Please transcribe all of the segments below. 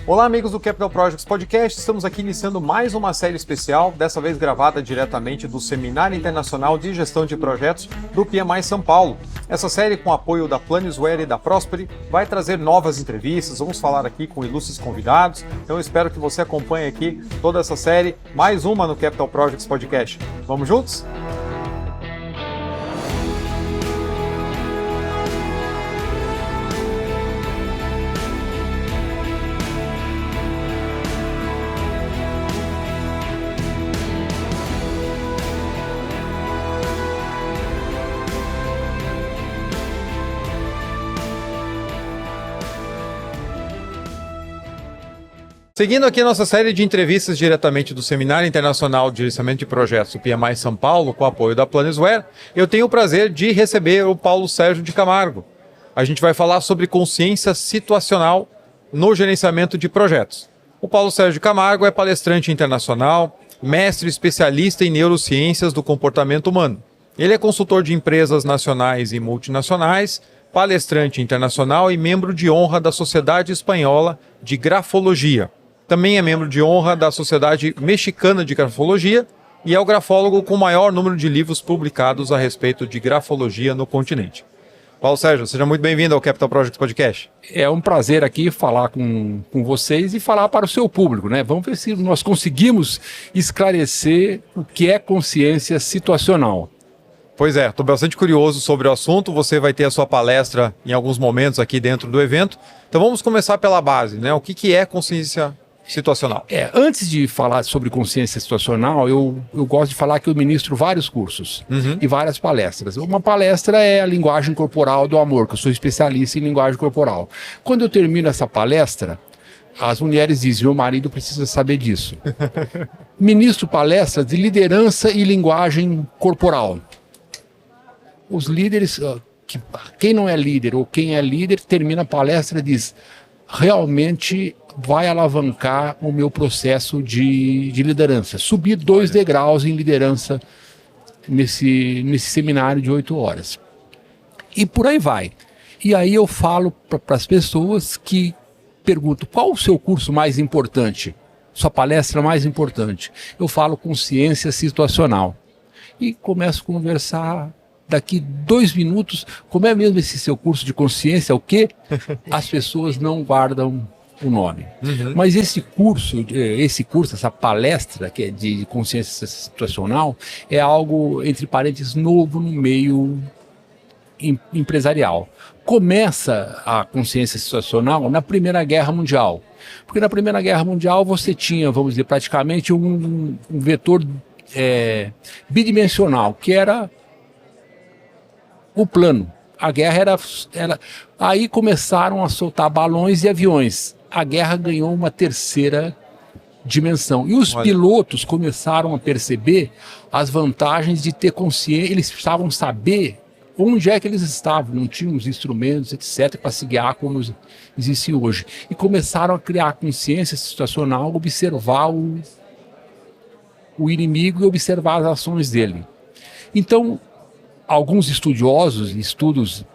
Olá, amigos do Capital Projects Podcast. Estamos aqui iniciando mais uma série especial, dessa vez gravada diretamente do Seminário Internacional de Gestão de Projetos do PMI São Paulo. Essa série, com apoio da Planisware e da Prosperi, vai trazer novas entrevistas. Vamos falar aqui com ilustres convidados. Então eu espero que você acompanhe aqui toda essa série, mais uma no Capital Projects Podcast. Vamos juntos? Seguindo aqui a nossa série de entrevistas diretamente do Seminário Internacional de Gerenciamento de Projetos, o PMI São Paulo, com apoio da Planisware, eu tenho o prazer de receber o Paulo Sérgio de Camargo. A gente vai falar sobre consciência situacional no gerenciamento de projetos. O Paulo Sérgio de Camargo é palestrante internacional, mestre especialista em neurociências do comportamento humano. Ele é consultor de empresas nacionais e multinacionais, palestrante internacional e membro de honra da Sociedade Espanhola de Grafologia. Também é membro de honra da Sociedade Mexicana de Grafologia e é o grafólogo com o maior número de livros publicados a respeito de grafologia no continente. Paulo Sérgio, seja muito bem-vindo ao Capital Projects Podcast. É um prazer aqui falar com vocês e falar para o seu público, né? Vamos ver se nós conseguimos esclarecer o que é consciência situacional. Pois é, estou bastante curioso sobre o assunto. Você vai ter a sua palestra em alguns momentos aqui dentro do evento. Então vamos começar pela base, né? O que é consciência situacional? Antes de falar sobre consciência situacional, eu gosto de falar que eu ministro vários cursos e várias palestras. Uma palestra é a linguagem corporal do amor, que eu sou especialista em linguagem corporal. Quando eu termino essa palestra, as mulheres dizem, meu marido precisa saber disso. Ministro palestras de liderança e linguagem corporal. Os líderes, quem não é líder ou quem é líder, termina a palestra e diz, realmente vai alavancar o meu processo de liderança. Subir 2 degraus em liderança nesse seminário de 8 horas. E por aí vai. E aí eu falo para as pessoas que perguntam, qual o seu curso mais importante? Sua palestra mais importante? Eu falo consciência situacional. E começo a conversar. Daqui 2 minutos, como é mesmo esse seu curso de consciência, o quê? As pessoas não guardam o nome. Mas esse curso, essa palestra que é de consciência situacional, é algo, entre parênteses, novo no meio empresarial. Começa a consciência situacional na Primeira Guerra Mundial. Porque na Primeira Guerra Mundial você tinha, vamos dizer, praticamente um vetor bidimensional, que era o plano. A guerra era... Aí começaram a soltar balões e aviões. A guerra ganhou uma terceira dimensão. E os pilotos começaram a perceber as vantagens de ter consciência. Eles precisavam saber onde é que eles estavam. Não tinham os instrumentos, etc., para se guiar como existe hoje. E começaram a criar consciência situacional, observar o inimigo e observar as ações dele. Então, alguns estudiosos, estudos,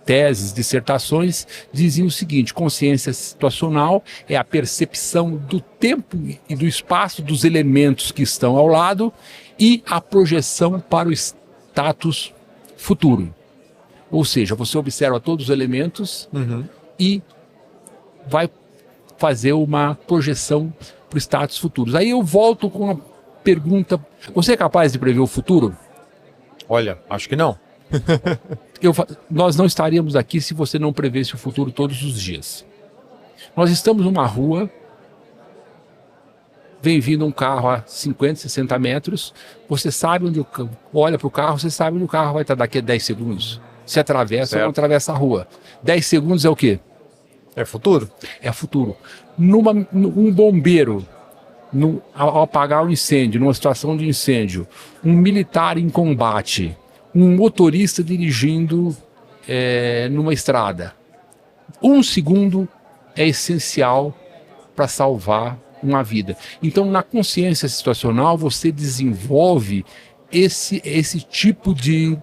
teses, dissertações, diziam o seguinte, consciência situacional é a percepção do tempo e do espaço dos elementos que estão ao lado e a projeção para o status futuro. Ou seja, você observa todos os elementos e vai fazer uma projeção para o status futuros. Aí eu volto com a pergunta, você é capaz de prever o futuro? Olha, acho que não. Nós não estaríamos aqui se você não prevesse o futuro todos os dias. Nós estamos numa rua, vem vindo um carro a 50, 60 metros, você sabe onde olha para o carro, você sabe onde o carro vai estar daqui a 10 segundos. Se atravessa ou não atravessa a rua. 10 segundos é o quê? É futuro? É futuro. Um bombeiro, ao apagar um incêndio, numa situação de incêndio, um militar em combate, um motorista dirigindo numa estrada. 1 segundo é essencial para salvar uma vida. Então, na consciência situacional, você desenvolve esse tipo de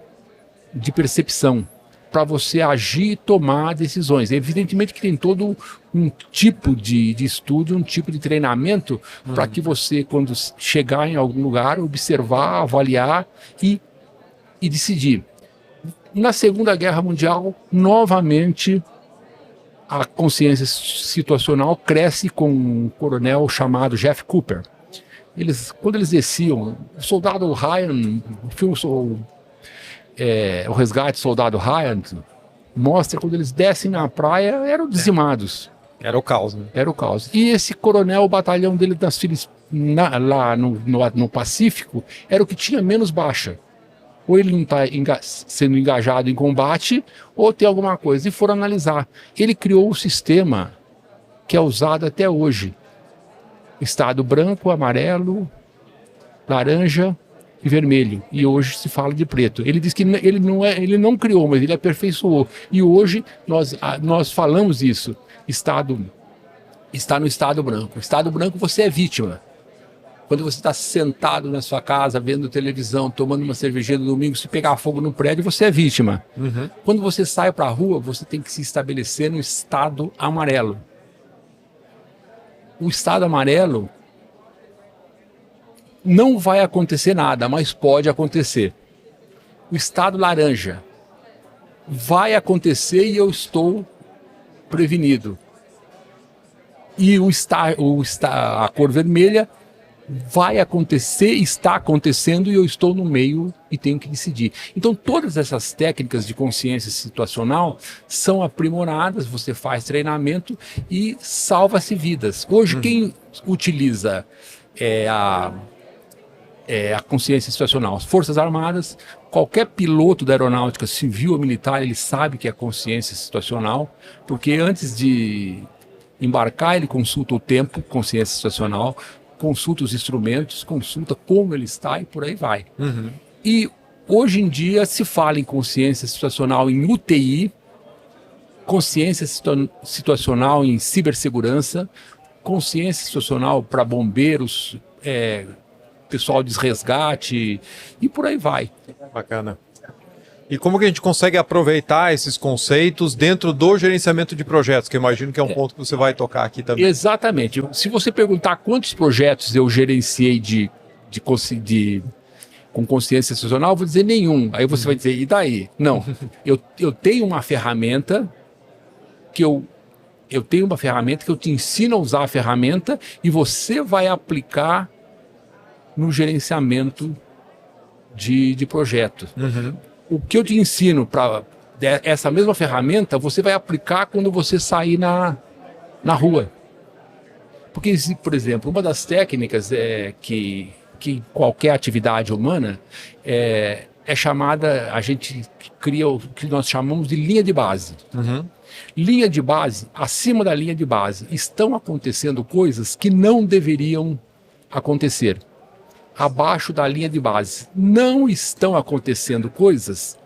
percepção. para você agir e tomar decisões. Evidentemente que tem todo um tipo de estudo, um tipo de treinamento para que você, quando chegar em algum lugar, observar, avaliar e decidir. Na Segunda Guerra Mundial, novamente, a consciência situacional cresce com um coronel chamado Jeff Cooper. Quando eles desciam, o soldado Ryan, o filme O Resgate do Soldado Ryan, mostra quando eles descem na praia, eram dizimados. Era o caos, né? Era o caos. E esse coronel, o batalhão dele lá no Pacífico, era o que tinha menos baixa. Ou ele não está sendo engajado em combate, ou tem alguma coisa. E foram analisar. Ele criou o sistema que é usado até hoje. Estado branco, amarelo, laranja e vermelho. E hoje se fala de preto. Ele diz que ele não criou, mas ele aperfeiçoou. E hoje nós falamos isso. Está no estado branco. Estado branco, você é vítima. Quando você está sentado na sua casa, vendo televisão, tomando uma cervejinha no domingo, se pegar fogo no prédio, você é vítima. Quando você sai para a rua, você tem que se estabelecer no estado amarelo. O estado amarelo não vai acontecer nada, mas pode acontecer. O estado laranja vai acontecer e eu estou prevenido. E a cor vermelha vai acontecer, está acontecendo e eu estou no meio e tenho que decidir. Então todas essas técnicas de consciência situacional são aprimoradas, você faz treinamento e salva-se vidas. Hoje quem utiliza a consciência situacional? As Forças Armadas, qualquer piloto da aeronáutica civil ou militar, ele sabe que é consciência situacional, porque antes de embarcar ele consulta o tempo, consciência situacional, consulta os instrumentos, consulta como ele está e por aí vai. E hoje em dia se fala em consciência situacional em UTI, consciência situacional em cibersegurança, consciência situacional para bombeiros, pessoal de resgate e por aí vai. Bacana. E como que a gente consegue aproveitar esses conceitos dentro do gerenciamento de projetos, que eu imagino que é um ponto que você vai tocar aqui também. Exatamente. Se você perguntar quantos projetos eu gerenciei com consciência situacional, eu vou dizer nenhum. Aí você vai dizer, e daí? Não. Eu tenho uma ferramenta que eu te ensino a usar a ferramenta e você vai aplicar no gerenciamento de projeto. O que eu te ensino para essa mesma ferramenta, você vai aplicar quando você sair na rua. Porque, por exemplo, uma das técnicas que qualquer atividade humana é chamada, a gente cria o que nós chamamos de linha de base. Linha de base, acima da linha de base, estão acontecendo coisas que não deveriam acontecer. Abaixo da linha de base não estão acontecendo coisas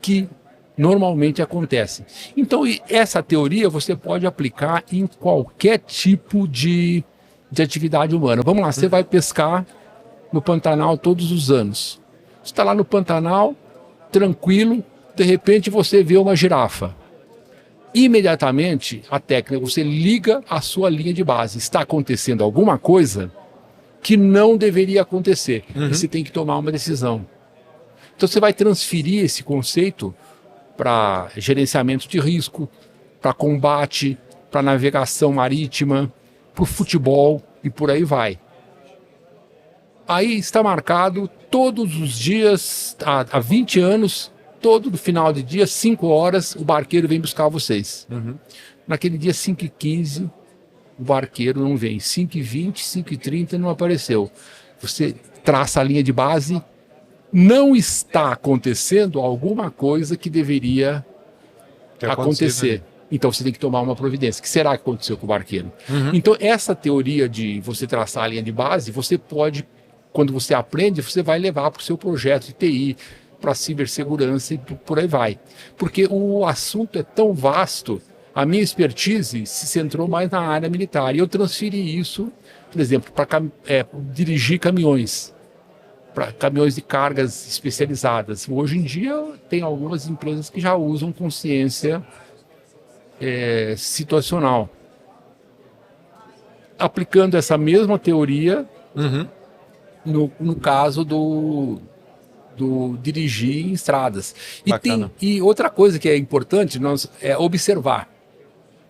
que normalmente acontecem. Então, essa teoria você pode aplicar em qualquer tipo de atividade humana. Vamos lá, você vai pescar no Pantanal todos os anos. Você está lá no Pantanal, tranquilo, de repente você vê uma girafa. Imediatamente, a técnica, você liga a sua linha de base. Está acontecendo alguma coisa que não deveria acontecer. E você tem que tomar uma decisão. Então você vai transferir esse conceito para gerenciamento de risco, para combate, para navegação marítima, para o futebol e por aí vai. Aí está marcado todos os dias, há 20 anos, todo final de dia, 5 horas, o barqueiro vem buscar vocês. Naquele dia 5h15, o barqueiro não vem. 5h20, 5h30 não apareceu. Você traça a linha de base, não está acontecendo alguma coisa que deveria acontecer. Então você tem que tomar uma providência. O que será que aconteceu com o barqueiro? Então essa teoria de você traçar a linha de base, você pode, quando você aprende, você vai levar para o seu projeto de TI, para cibersegurança e por aí vai. Porque o assunto é tão vasto. A minha expertise se centrou mais na área militar. E eu transferi isso, por exemplo, para dirigir caminhões. para caminhões de cargas especializadas. Hoje em dia, tem algumas empresas que já usam consciência situacional, aplicando essa mesma teoria no caso do dirigir em estradas. E outra coisa que é importante é observar.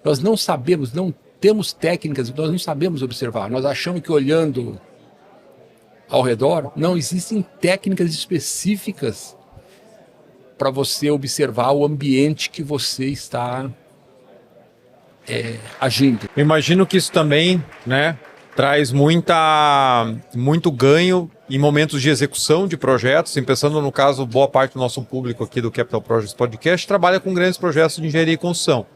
Nós não sabemos, não temos técnicas, nós não sabemos observar. Nós achamos que olhando ao redor, não existem técnicas específicas para você observar o ambiente que você está agindo. Eu imagino que isso também, né, traz muito ganho em momentos de execução de projetos. Pensando no caso, boa parte do nosso público aqui do Capital Projects Podcast trabalha com grandes projetos de engenharia e construção.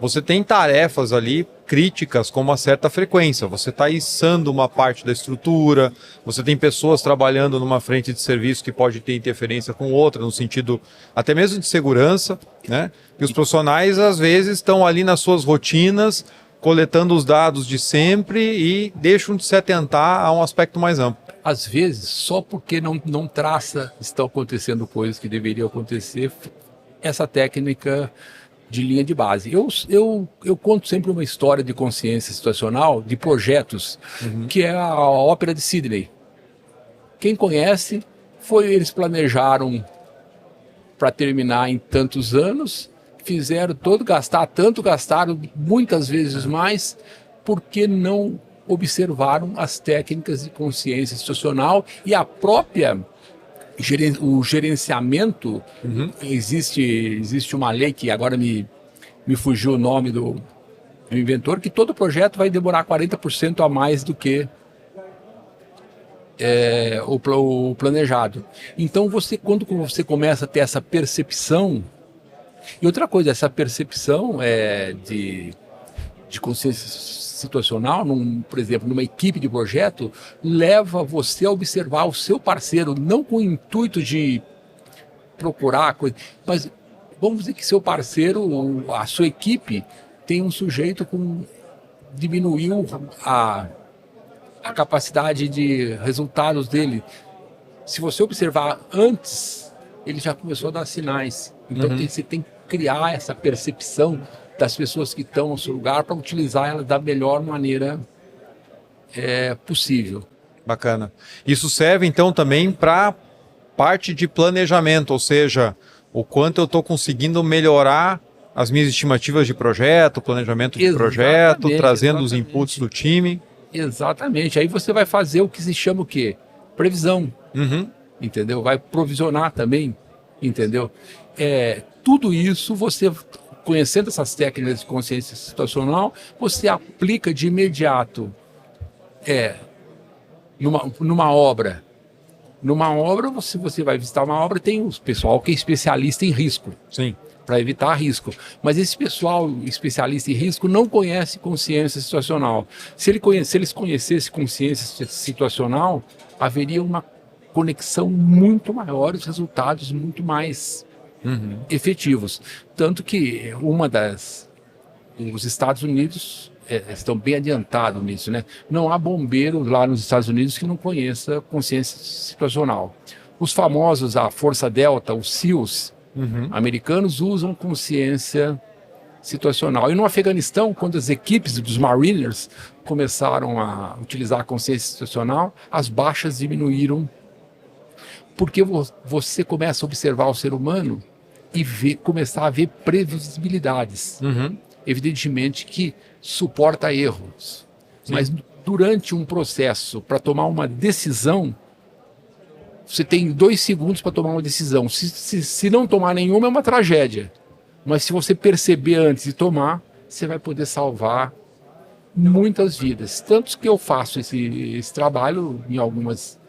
Você tem tarefas ali críticas com uma certa frequência. Você está içando uma parte da estrutura, você tem pessoas trabalhando numa frente de serviço que pode ter interferência com outra, no sentido até mesmo de segurança, né? E os profissionais, às vezes, estão ali nas suas rotinas, coletando os dados de sempre e deixam de se atentar a um aspecto mais amplo. Às vezes, só porque não traça, estão acontecendo coisas que deveriam acontecer, essa técnica de linha de base. Eu conto sempre uma história de consciência situacional, de projetos, que é a Ópera de Sydney. Quem conhece, eles planejaram para terminar em tantos anos, fizeram gastaram muitas vezes mais, porque não observaram as técnicas de consciência situacional e a própria o gerenciamento. Existe uma lei que agora me fugiu o nome do inventor, que todo projeto vai demorar 40% a mais do que o planejado. Então, quando você começa a ter essa percepção, e outra coisa, essa percepção de consciência situacional, por exemplo, numa equipe de projeto, leva você a observar o seu parceiro, não com o intuito de procurar coisa, mas vamos dizer que seu parceiro, a sua equipe, tem um sujeito diminuiu a capacidade de resultados dele. Se você observar antes, ele já começou a dar sinais. Então você tem que criar essa percepção das pessoas que estão no seu lugar para utilizar ela da melhor maneira possível. Bacana. Isso serve então também para parte de planejamento, ou seja, o quanto eu estou conseguindo melhorar as minhas estimativas de projeto, planejamento de projeto, trazendo os inputs do time. Exatamente. Aí você vai fazer o que se chama o quê? Previsão. Entendeu? Vai provisionar também. Entendeu? Tudo isso você, conhecendo essas técnicas de consciência situacional, você aplica de imediato numa obra. Numa obra, você vai visitar uma obra, tem o pessoal que é especialista em risco. Sim. Para evitar risco. Mas esse pessoal especialista em risco não conhece consciência situacional. Se eles conhecessem consciência situacional, haveria uma conexão muito maior, os resultados muito mais efetivos. Tanto que os Estados Unidos estão bem adiantados nisso, né? Não há bombeiro lá nos Estados Unidos que não conheça consciência situacional. Os famosos, a Força Delta, os SEALs, americanos usam consciência situacional. E no Afeganistão, quando as equipes dos Mariners começaram a utilizar a consciência situacional, as baixas diminuíram, porque você começa a observar o ser humano e começar a ver previsibilidades. Evidentemente que suporta erros. Sim. Mas durante um processo, para tomar uma decisão, você tem 2 segundos para tomar uma decisão. Se não tomar nenhuma, é uma tragédia. Mas se você perceber antes de tomar, você vai poder salvar muitas vidas. Tanto que eu faço esse trabalho em algumas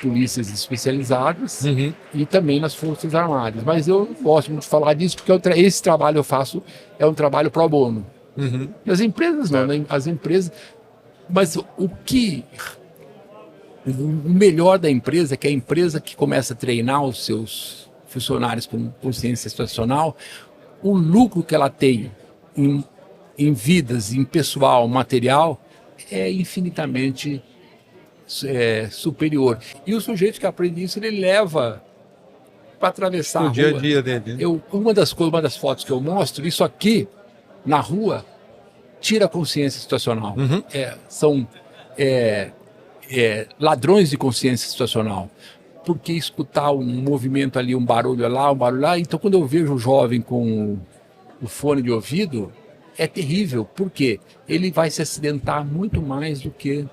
polícias especializadas e também nas Forças Armadas. Mas eu não gosto muito de falar disso, porque esse trabalho eu faço é um trabalho pro bono. As empresas não, né? As empresas... Mas o melhor da empresa é que a empresa que começa a treinar os seus funcionários com consciência situacional, o lucro que ela tem em vidas, em pessoal, material, é infinitamente superior. E o sujeito que aprende isso, ele leva para atravessar a rua. O dia a dia dele. Uma das fotos que eu mostro, isso aqui, na rua, tira a consciência situacional. São ladrões de consciência situacional. Porque escutar um movimento ali, um barulho lá. Então, quando eu vejo o jovem com o fone de ouvido, é terrível. Por quê? Ele vai se acidentar muito mais do que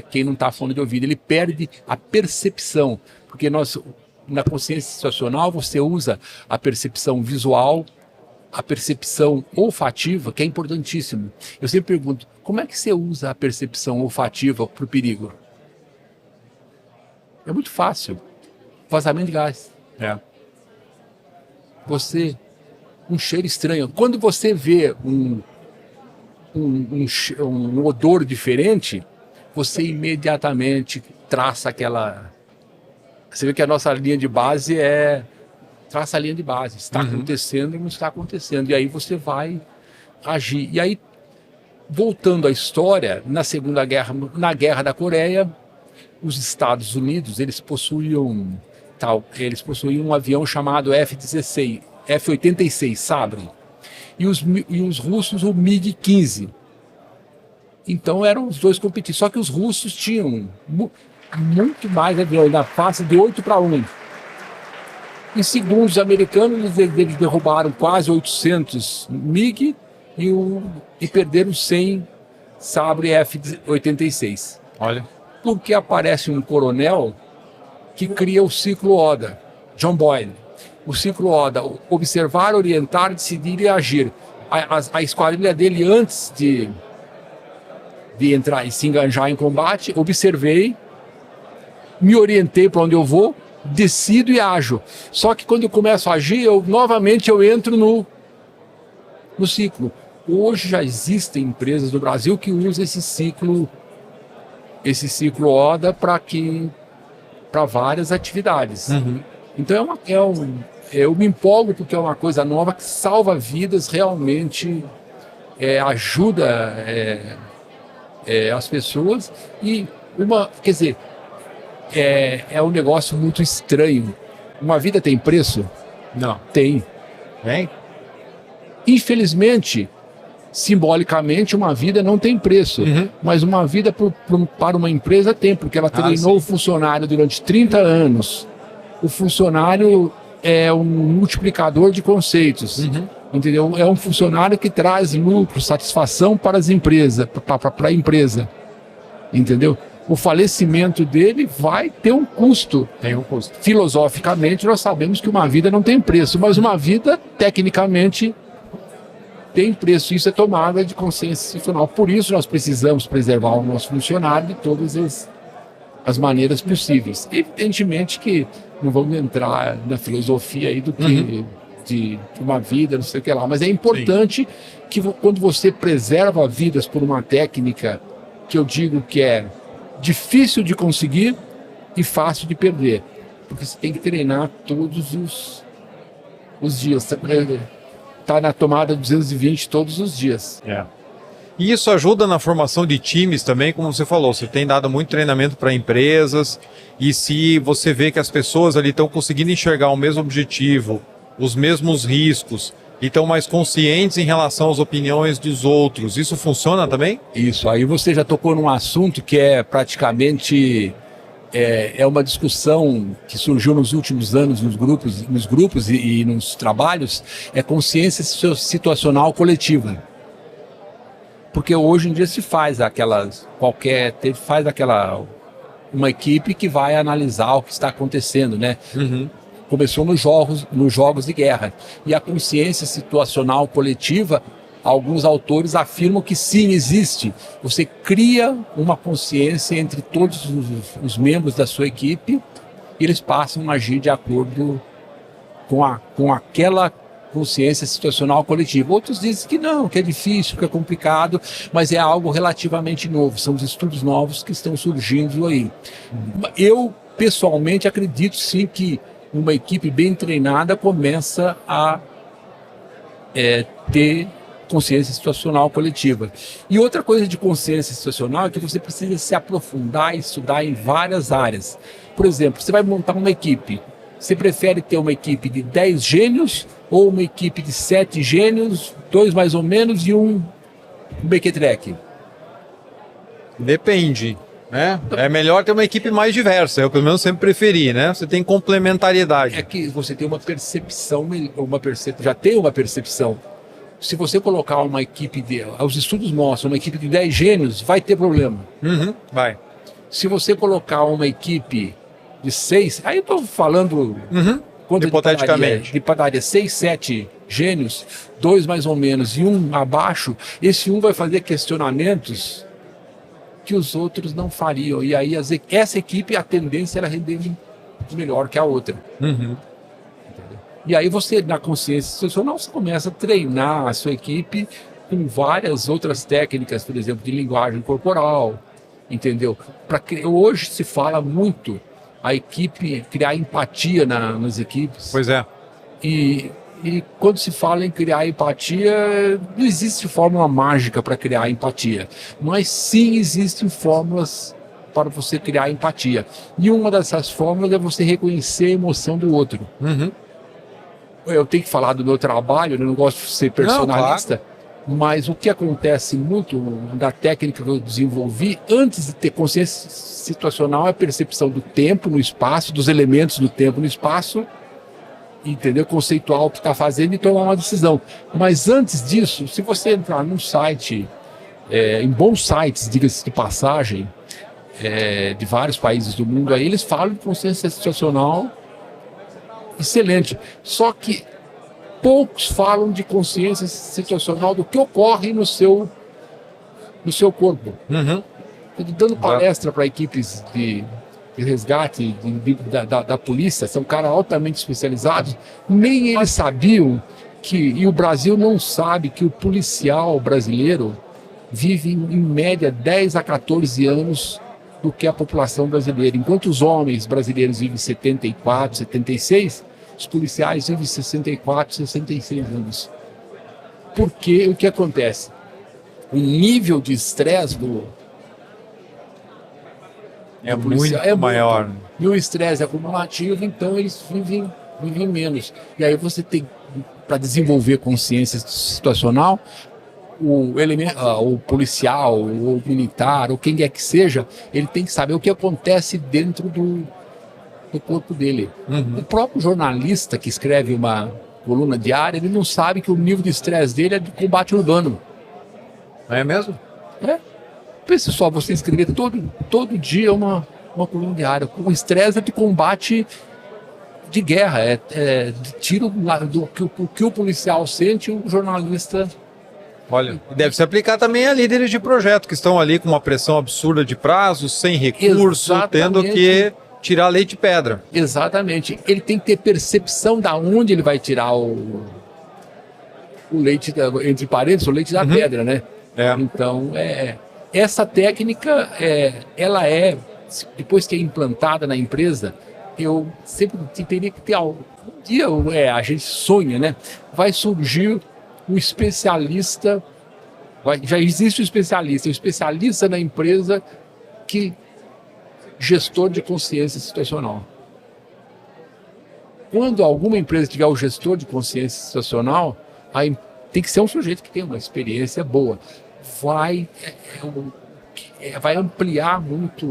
quem não está fone de ouvido. Ele perde a percepção. Porque na consciência situacional, você usa a percepção visual, a percepção olfativa, que é importantíssimo. Eu sempre pergunto, como é que você usa a percepção olfativa para o perigo? É muito fácil. Vazamento de gás. Um cheiro estranho. Quando você vê um odor diferente, você imediatamente traça aquela... Você vê que a nossa linha de base traça a linha de base. Está acontecendo ou não está acontecendo. E aí você vai agir. E aí, voltando à história, na Guerra da Coreia, os Estados Unidos, eles possuíam um avião chamado F-86, sabe? E os russos o MiG-15. Então eram os dois competindo. Só que os russos tinham muito mais aviões, na fase de 8-1. Em segundos, os americanos eles derrubaram quase 800 MiG e perderam 100 Sabre F-86. Olha. Porque aparece um coronel que cria o ciclo Oda, John Boyle. O ciclo Oda, observar, orientar, decidir e agir. A esquadrilha dele, antes de entrar e se enganjar em combate, observei, me orientei para onde eu vou, decido e ajo. Só que quando eu começo a agir, novamente eu entro no ciclo. Hoje já existem empresas do Brasil que usam esse ciclo Oda para várias atividades. Então eu me empolgo porque é uma coisa nova que salva vidas, realmente ajuda as pessoas. E quer dizer, é um negócio muito estranho. Uma vida tem preço? Não. Tem. Infelizmente, simbolicamente, uma vida não tem preço, mas uma vida para uma empresa tem, porque ela treinou o funcionário durante 30 anos. O funcionário é um multiplicador de conceitos, entendeu? É um funcionário que traz lucro, satisfação para as empresas, para a empresa, entendeu? O falecimento dele vai ter um custo. Tem um custo. Filosoficamente, nós sabemos que uma vida não tem preço, mas uma vida, tecnicamente, tem preço. Isso é tomada de consciência institucional. Por isso nós precisamos preservar o nosso funcionário de todas as maneiras possíveis. Evidentemente que não vamos entrar na filosofia aí do que de uma vida, não sei o que lá, mas é importante que quando você preserva vidas por uma técnica que eu digo que é difícil de conseguir e fácil de perder, porque você tem que treinar todos os dias. Tá na tomada 220 todos os dias. E isso ajuda na formação de times também, como você falou, você tem dado muito treinamento para empresas, e se você vê que as pessoas ali estão conseguindo enxergar o mesmo objetivo, os mesmos riscos, e estão mais conscientes em relação às opiniões dos outros, isso funciona também? Isso, aí você já tocou num assunto que é praticamente uma discussão que surgiu nos últimos anos nos grupos e nos trabalhos, é consciência situacional coletiva. Porque hoje em dia se faz uma equipe que vai analisar o que está acontecendo, né? Começou nos jogos de guerra. E a consciência situacional coletiva, alguns autores afirmam que sim, existe. Você cria uma consciência entre todos os membros da sua equipe e eles passam a agir de acordo com aquela consciência situacional coletiva. Outros dizem que não, que é difícil, que é complicado, mas é algo relativamente novo. São os estudos novos que estão surgindo aí. Eu, pessoalmente, acredito sim que uma equipe bem treinada começa a ter consciência situacional coletiva. E outra coisa de consciência situacional é que você precisa se aprofundar e estudar em várias áreas. Por exemplo, você vai montar uma equipe. Você prefere ter uma equipe de 10 gênios ou uma equipe de 7 gênios, 2 mais ou menos e um mequetrefe? Depende, né? É melhor ter uma equipe mais diversa, eu pelo menos sempre preferi, né? Você tem complementariedade. É que você tem uma percepção, já tem uma percepção. Se você colocar uma equipe os estudos mostram, uma equipe de 10 gênios, vai ter problema. Vai. Se você colocar uma equipe de 6, aí eu estou falando hipoteticamente. De padaria 6, 7 gênios, 2 mais ou menos e um abaixo, esse um vai fazer questionamentos que os outros não fariam. E aí essa equipe, a tendência era render melhor que a outra. E aí você, na consciência institucional, você começa a treinar a sua equipe com várias outras técnicas, por exemplo, de linguagem corporal, entendeu? Hoje se fala muito a equipe criar empatia nas equipes. Pois é. E quando se fala em criar empatia, não existe fórmula mágica para criar empatia, mas sim existem fórmulas para você criar empatia. E uma dessas fórmulas é você reconhecer a emoção do outro. Eu tenho que falar do meu trabalho, eu não gosto de ser personalista, não, claro. Mas o que acontece muito da técnica que eu desenvolvi antes de ter consciência situacional é a percepção do tempo no espaço, dos elementos do tempo no espaço, entendeu? Conceitual o que está fazendo e tomar uma decisão. Mas antes disso, se você entrar num site, em bons sites, diga-se de passagem, de vários países do mundo, aí eles falam de consciência situacional excelente. Só que poucos falam de consciência situacional do que ocorre no seu corpo. Dando palestra para equipes de resgate da polícia, são caras altamente especializados, nem eles sabiam e o Brasil não sabe que o policial brasileiro vive em média 10 a 14 anos do que a população brasileira. Enquanto os homens brasileiros vivem 74, 76, os policiais vivem 64, 66 anos. Porque o que acontece? O nível de estresse é muito maior. E o estresse acumulativo, então eles vivem menos. E aí você tem, para desenvolver consciência situacional, o policial, o militar, ou quem quer que seja, ele tem que saber o que acontece dentro do corpo dele. O próprio jornalista que escreve uma coluna diária, ele não sabe que o nível de estresse dele é de combate urbano. É mesmo? Pense só, você escrever todo dia uma coluna diária. O estresse é de combate de guerra, de tiro do que o policial sente, o jornalista. Olha, deve se aplicar também a líderes de projeto que estão ali com uma pressão absurda de prazos, sem recurso, tendo que tirar leite de pedra. Exatamente. Ele tem que ter percepção de onde ele vai tirar o leite, entre parênteses, o leite da pedra, né? Então, essa técnica, ela depois que é implantada na empresa, eu sempre teria que ter um dia, a gente sonha, né? Vai surgir um especialista, já existe o especialista na empresa gestor de consciência situacional. Quando alguma empresa tiver o gestor de consciência situacional, aí tem que ser um sujeito que tem uma experiência boa. Vai ampliar muito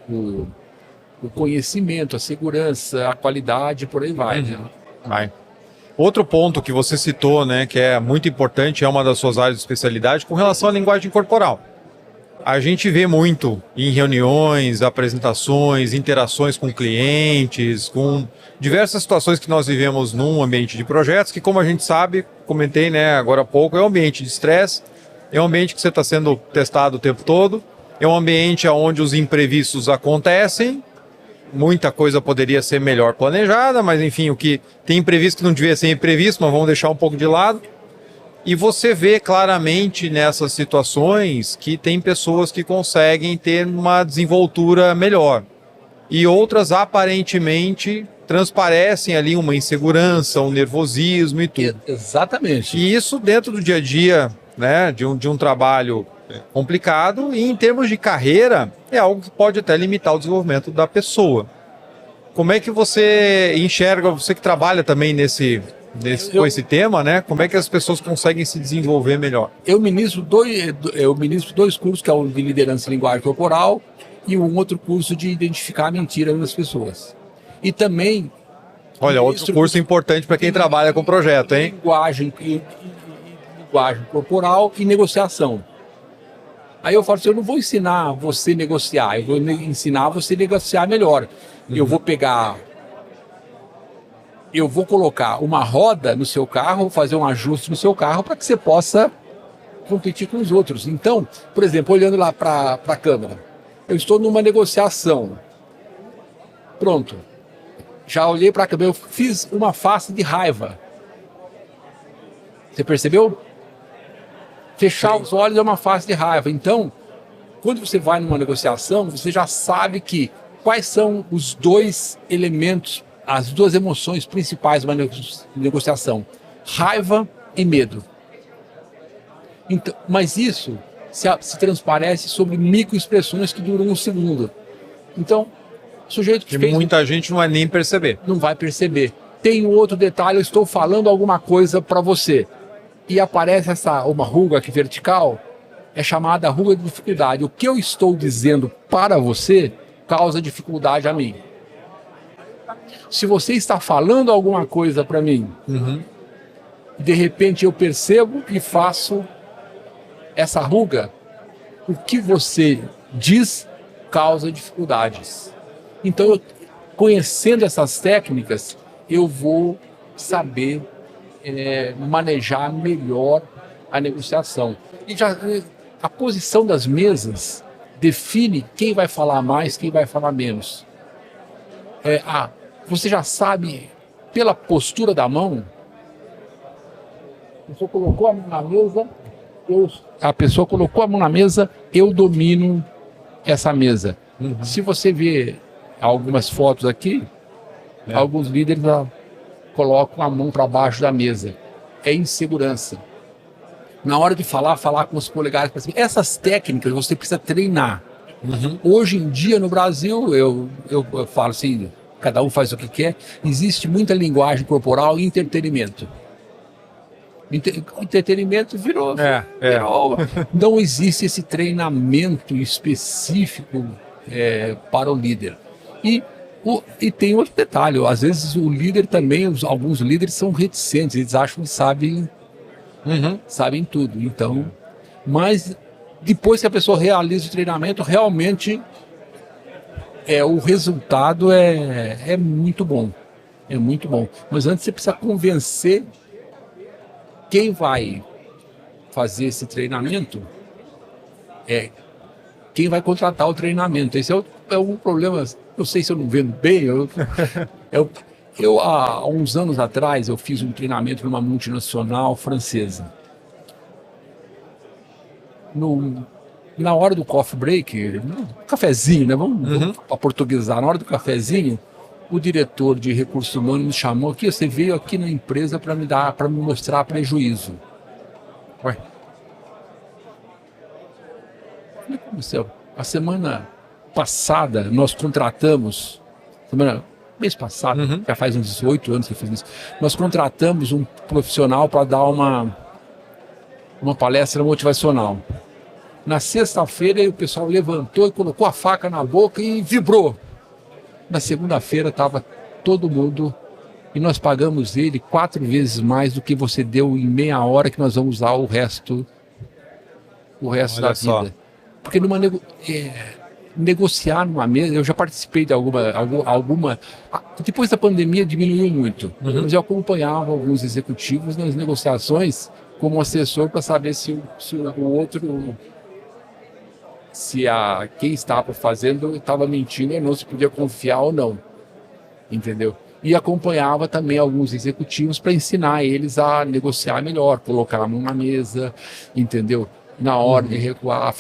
o conhecimento, a segurança, a qualidade, por aí vai. Né? Vai. Outro ponto que você citou, né, que é muito importante, é uma das suas áreas de especialidade, com relação à linguagem corporal. A gente vê muito em reuniões, apresentações, interações com clientes, com diversas situações que nós vivemos num ambiente de projetos, que, como a gente sabe, comentei, né, agora há pouco, é um ambiente de estresse, é um ambiente que você está sendo testado o tempo todo, é um ambiente onde os imprevistos acontecem, muita coisa poderia ser melhor planejada, mas enfim, o que tem imprevisto que não devia ser imprevisto, mas vamos deixar um pouco de lado. E você vê claramente nessas situações que tem pessoas que conseguem ter uma desenvoltura melhor. E outras, aparentemente, transparecem ali uma insegurança, um nervosismo e tudo. Exatamente. E isso dentro do dia a dia, né, de um trabalho complicado, e em termos de carreira, é algo que pode até limitar o desenvolvimento da pessoa. Como é que você enxerga, você que trabalha também com esse tema, né? Como é que as pessoas conseguem se desenvolver melhor? Eu ministro dois cursos, que é o de liderança e linguagem corporal e um outro curso de identificar a mentira nas pessoas. E também... Olha, outro curso importante para quem trabalha com projeto, hein? Linguagem corporal e negociação. Aí eu falo assim, eu não vou ensinar você a negociar, eu vou ensinar você a negociar melhor. Eu vou colocar uma roda no seu carro, fazer um ajuste no seu carro para que você possa competir com os outros. Então, por exemplo, olhando lá para a câmera, eu estou numa negociação. Pronto. Já olhei para a câmera, eu fiz uma face de raiva. Você percebeu? Fechar os olhos é uma face de raiva. Então, quando você vai numa negociação, você já sabe quais são os dois elementos, as duas emoções principais de uma negociação: raiva e medo. Então, mas isso se transparece sobre microexpressões que duram um segundo. Então, o sujeito que fez... muita gente não vai nem perceber. Não vai perceber. Tem um outro detalhe, eu estou falando alguma coisa para você e aparece uma ruga aqui vertical, é chamada ruga de dificuldade. O que eu estou dizendo para você causa dificuldade a mim. Se você está falando alguma coisa para mim, de repente eu percebo e faço essa ruga, o que você diz causa dificuldades. Então, conhecendo essas técnicas, eu vou saber manejar melhor a negociação. E a posição das mesas define quem vai falar mais, quem vai falar menos. Você já sabe, pela postura da mão, a pessoa colocou a mão na mesa, eu domino essa mesa. Se você vê algumas fotos aqui, alguns líderes colocam a mão para baixo da mesa. É insegurança. Na hora de falar com os polegares para cima. Essas técnicas você precisa treinar. Hoje em dia no Brasil, eu falo assim, cada um faz o que quer, existe muita linguagem corporal e entretenimento. Entretenimento virou. Não existe esse treinamento específico para o líder. E tem outro detalhe, às vezes o líder também, alguns líderes são reticentes, eles acham que sabem tudo. Então, mas depois que a pessoa realiza o treinamento, realmente o resultado é muito bom. É muito bom. Mas antes você precisa convencer quem vai fazer esse treinamento, quem vai contratar o treinamento. Esse é um problema. Não sei se eu não vendo bem. Há uns anos atrás, eu fiz um treinamento numa multinacional francesa. Na hora do coffee break, cafezinho, né? Vamos aportuguesar. Na hora do cafezinho, o diretor de recursos humanos me chamou aqui. Você veio aqui na empresa para me mostrar prejuízo. Ué. Como céu? A semana passada nós contratamos, mês passado, já faz uns 18 anos que eu fiz isso, nós contratamos um profissional para dar uma palestra motivacional. Na sexta-feira o pessoal levantou e colocou a faca na boca e vibrou. Na segunda-feira estava todo mundo e nós pagamos ele 4 vezes mais do que você deu em meia hora que nós vamos usar o resto da vida. Porque negociar numa mesa, eu já participei de alguma depois da pandemia diminuiu muito, mas eu acompanhava alguns executivos nas negociações como assessor para saber se o outro, quem estava fazendo estava mentindo ou não, se podia confiar ou não, entendeu? E acompanhava também alguns executivos para ensinar eles a negociar melhor, colocar a mão na mesa, entendeu? Na hora de recuar,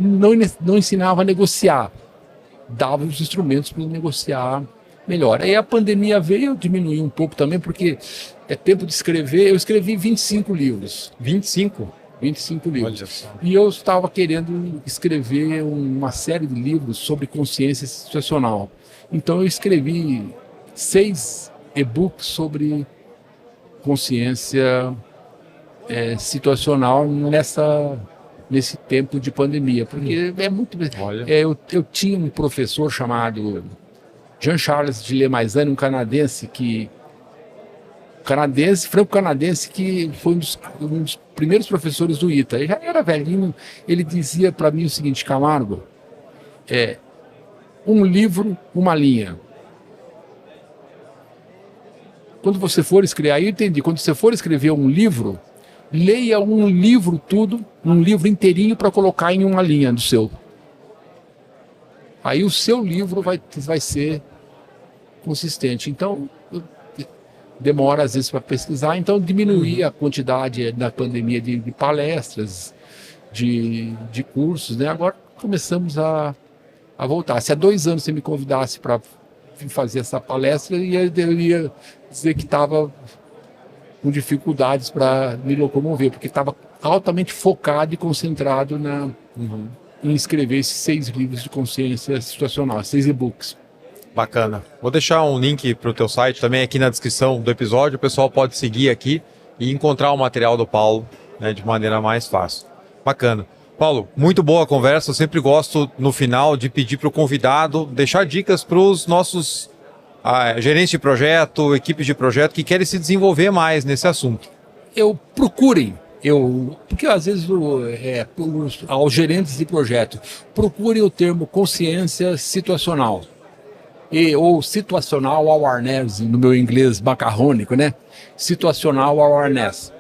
não ensinava a negociar, dava os instrumentos para negociar melhor. Aí a pandemia veio, diminuiu um pouco também, porque é tempo de escrever. Eu escrevi 25 livros. 25? 25 livros. Olha só. E eu estava querendo escrever uma série de livros sobre consciência situacional. Então eu escrevi 6 e-books sobre consciência situacional nesse tempo de pandemia. Porque é muito... eu tinha um professor chamado Jean-Charles de Lemaisane, um canadense franco-canadense, que foi um dos primeiros professores do ITA. Ele já era velhinho, ele dizia para mim o seguinte: Camargo, um livro, uma linha. Quando você for escrever, aí eu entendi, quando você for escrever um livro, leia um livro um livro inteirinho para colocar em uma linha do seu. Aí o seu livro vai ser consistente. Então, demora às vezes para pesquisar, então diminuir a quantidade na pandemia de palestras, de cursos, né? Agora começamos a voltar. Se há 2 anos você me convidasse para fazer essa palestra, eu ia dizer que estava com dificuldades para me locomover, porque estava altamente focado e concentrado em escrever esses 6 livros de consciência situacional, 6 e-books. Bacana. Vou deixar um link para o teu site também aqui na descrição do episódio. O pessoal pode seguir aqui e encontrar o material do Paulo, né, de maneira mais fácil. Bacana. Paulo, muito boa a conversa. Eu sempre gosto, no final, de pedir para o convidado deixar dicas para os nossos gerentes de projeto, equipes de projeto que querem se desenvolver mais nesse assunto. Porque às vezes aos gerentes de projeto, procurem o termo consciência situacional. Ou situational awareness, no meu inglês macarrônico, né? Situational awareness.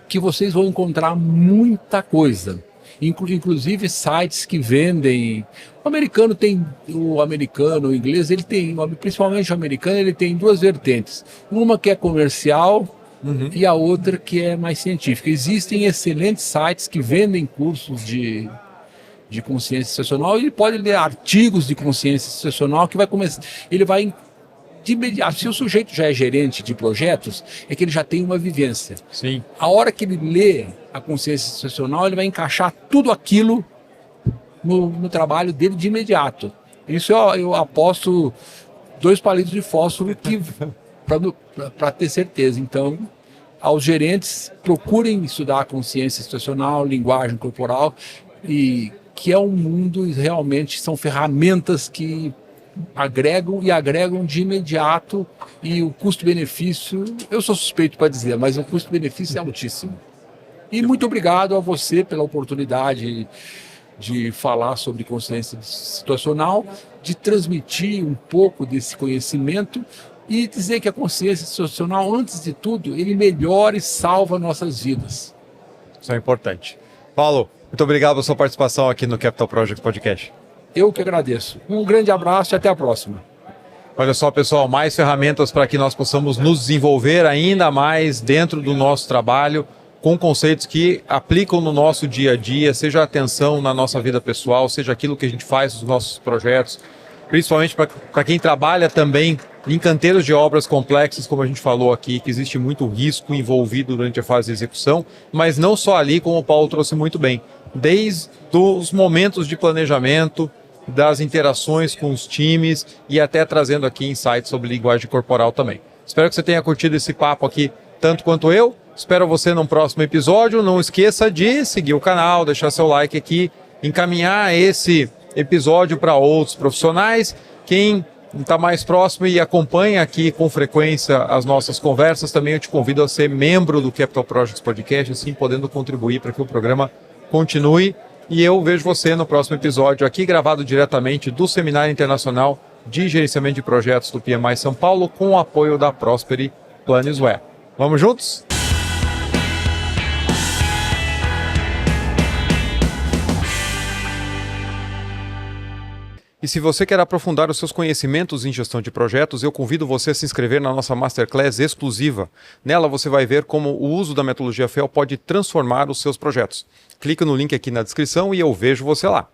Que vocês vão encontrar muita coisa. Inclusive sites que vendem. O inglês, ele tem, principalmente o americano, ele tem 2 vertentes. Uma que é comercial e a outra que é mais científica. Existem excelentes sites que vendem cursos de consciência situacional, ele pode ler artigos de consciência situacional que vai começar, ele vai de imediato. Se o sujeito já é gerente de projetos, é que ele já tem uma vivência. Sim. A hora que ele lê a consciência situacional, ele vai encaixar tudo aquilo no trabalho dele de imediato. Isso eu aposto 2 palitos de fósforo para ter certeza. Então, aos gerentes, procurem estudar a consciência situacional, linguagem corporal, e que é um mundo, realmente são ferramentas que agregam de imediato, e o custo-benefício, eu sou suspeito para dizer, mas o custo-benefício é altíssimo. E muito obrigado a você pela oportunidade de falar sobre consciência situacional, de transmitir um pouco desse conhecimento e dizer que a consciência situacional, antes de tudo, ele melhora e salva nossas vidas. Isso é importante. Paulo, muito obrigado pela sua participação aqui no Capital Project Podcast. Eu que agradeço. Um grande abraço e até a próxima. Olha só, pessoal, mais ferramentas para que nós possamos nos desenvolver ainda mais dentro do nosso trabalho, com conceitos que aplicam no nosso dia a dia, seja a atenção na nossa vida pessoal, seja aquilo que a gente faz nos nossos projetos, principalmente para quem trabalha também em canteiros de obras complexas, como a gente falou aqui, que existe muito risco envolvido durante a fase de execução, mas não só ali, como o Paulo trouxe muito bem, desde os momentos de planejamento, das interações com os times e até trazendo aqui insights sobre linguagem corporal também. Espero que você tenha curtido esse papo aqui tanto quanto eu. Espero você num próximo episódio. Não esqueça de seguir o canal, deixar seu like aqui, encaminhar esse episódio para outros profissionais. Quem está mais próximo e acompanha aqui com frequência as nossas conversas, também eu te convido a ser membro do Capital Projects Podcast, assim podendo contribuir para que o programa continue. E eu vejo você no próximo episódio aqui, gravado diretamente do Seminário Internacional de Gerenciamento de Projetos do PMI São Paulo, com o apoio da Prosper Planisware. Vamos juntos? E se você quer aprofundar os seus conhecimentos em gestão de projetos, eu convido você a se inscrever na nossa Masterclass exclusiva. Nela você vai ver como o uso da metodologia FEL pode transformar os seus projetos. Clica no link aqui na descrição e eu vejo você lá.